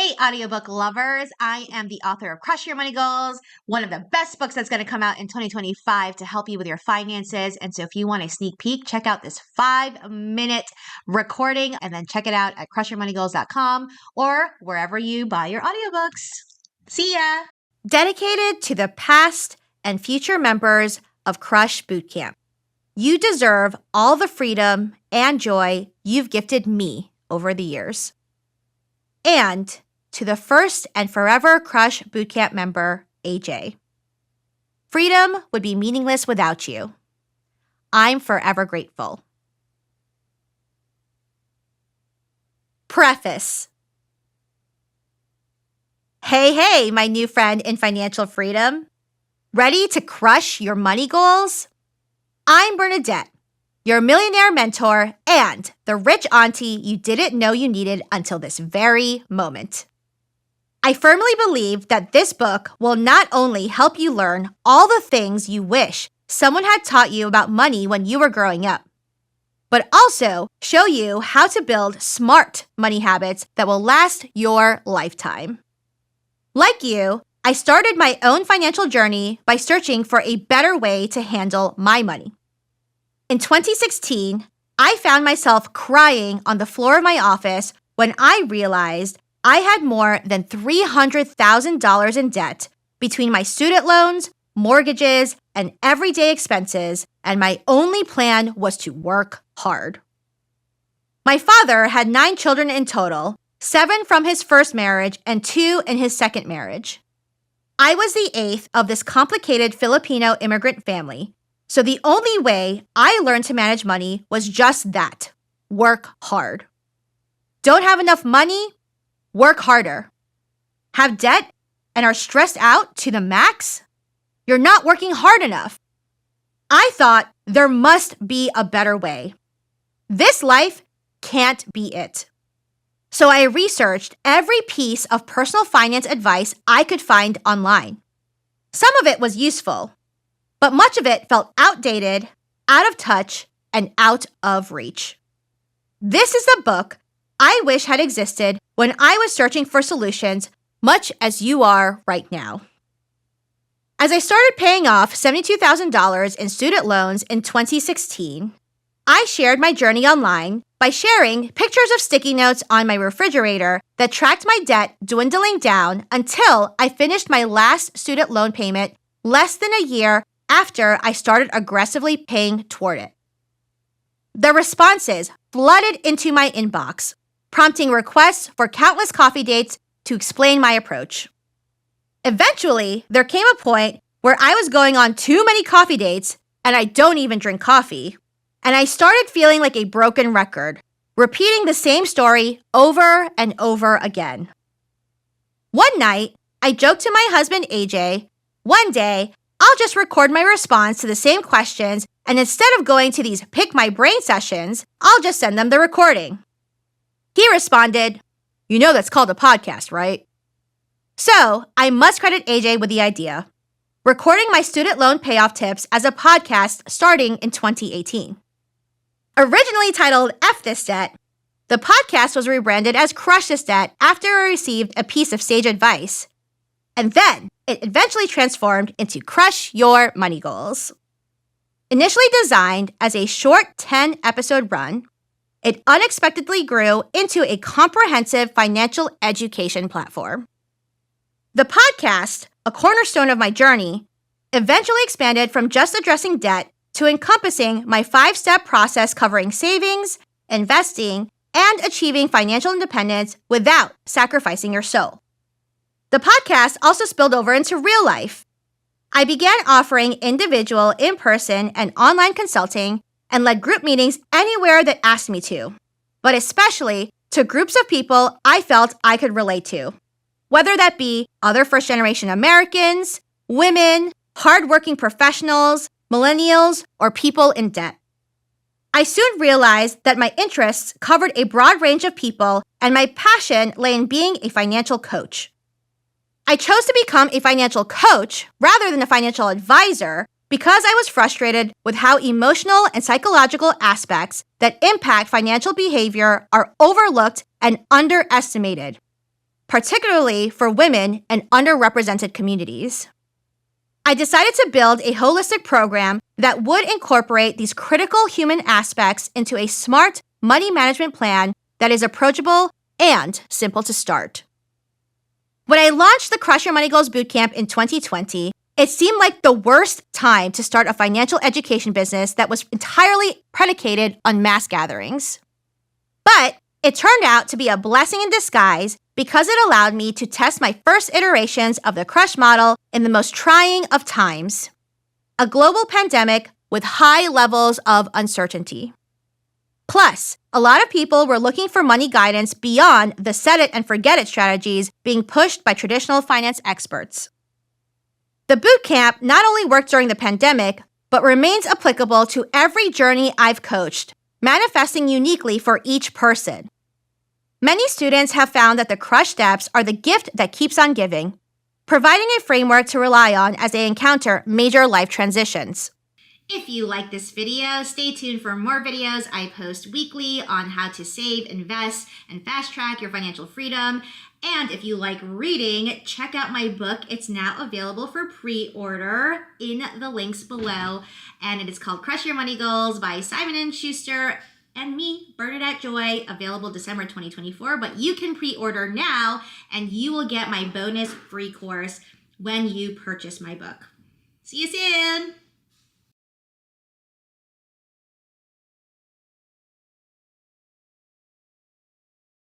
Hey, audiobook lovers. I am the author of Crush Your Money Goals, one of the best books that's going to come out in 2025 to help you with your finances. And so if you want a sneak peek, check out this 5-minute recording and then check it out at crushyourmoneygoals.com or wherever you buy your audiobooks. See ya. Dedicated to the past and future members of Crush Bootcamp. You deserve all the freedom and joy you've gifted me over the years. And to the first and forever Crush Bootcamp member, AJ. Freedom would be meaningless without you. I'm forever grateful. Preface. Hey, my new friend in financial freedom. Ready to crush your money goals? I'm Bernadette, your millionaire mentor and the rich auntie you didn't know you needed until this very moment. I firmly believe that this book will not only help you learn all the things you wish someone had taught you about money when you were growing up, but also show you how to build smart money habits that will last your lifetime. Like you, I started my own financial journey by searching for a better way to handle my money. In 2016, I found myself crying on the floor of my office when I realized I had more than $300,000 in debt between my student loans, mortgages, and everyday expenses, and my only plan was to work hard. My father had 9 children in total, 7 from his first marriage and 2 in his second marriage. I was the 8th of this complicated Filipino immigrant family, so the only way I learned to manage money was just that, work hard. Don't have enough money? Work harder. Have debt and are stressed out to the max? You're not working hard enough. I thought there must be a better way. This life can't be it. So I researched every piece of personal finance advice I could find online. Some of it was useful, but much of it felt outdated, out of touch, and out of reach. This is the book I wish had existed when I was searching for solutions, much as you are right now. As I started paying off $72,000 in student loans in 2016, I shared my journey online by sharing pictures of sticky notes on my refrigerator that tracked my debt dwindling down until I finished my last student loan payment less than a year after I started aggressively paying toward it. The responses flooded into my inbox, prompting requests for countless coffee dates to explain my approach. Eventually, there came a point where I was going on too many coffee dates, and I don't even drink coffee, and I started feeling like a broken record, repeating the same story over and over again. One night, I joked to my husband AJ, one day, I'll just record my response to the same questions, and instead of going to these pick my brain sessions, I'll just send them the recording. He responded, "You know that's called a podcast, right?" So I must credit AJ with the idea, recording my student loan payoff tips as a podcast starting in 2018. Originally titled F This Debt, the podcast was rebranded as Crush This Debt after I received a piece of sage advice. And then it eventually transformed into Crush Your Money Goals. Initially designed as a short 10-episode run, it unexpectedly grew into a comprehensive financial education platform. The podcast, a cornerstone of my journey, eventually expanded from just addressing debt to encompassing my 5-step process covering savings, investing, and achieving financial independence without sacrificing your soul. The podcast also spilled over into real life. I began offering individual, in-person, and online consulting and led group meetings anywhere that asked me to, but especially to groups of people I felt I could relate to, whether that be other first-generation Americans, women, hardworking professionals, millennials, or people in debt. I soon realized that my interests covered a broad range of people and my passion lay in being a financial coach. I chose to become a financial coach rather than a financial advisor because I was frustrated with how emotional and psychological aspects that impact financial behavior are overlooked and underestimated. particularly for women and underrepresented communities. I decided to build a holistic program that would incorporate these critical human aspects into a smart money management plan that is approachable and simple to start. When I launched the Crush Your Money Goals Bootcamp in 2020, it seemed like the worst time to start a financial education business that was entirely predicated on mass gatherings. But it turned out to be a blessing in disguise because it allowed me to test my first iterations of the Crush model in the most trying of times, a global pandemic with high levels of uncertainty. Plus, a lot of people were looking for money guidance beyond the set it and forget it strategies being pushed by traditional finance experts. The bootcamp not only worked during the pandemic, but remains applicable to every journey I've coached, manifesting uniquely for each person. Many students have found that the Crush steps are the gift that keeps on giving, providing a framework to rely on as they encounter major life transitions. If you like this video, stay tuned for more videos I post weekly on how to save, invest, and fast track your financial freedom. And if you like reading, check out my book. It's now available for pre-order in the links below. And it is called Crush Your Money Goals by Simon & Schuster and me, Bernadette Joy, available December 2024. But you can pre-order now and you will get my bonus free course when you purchase my book. See you soon.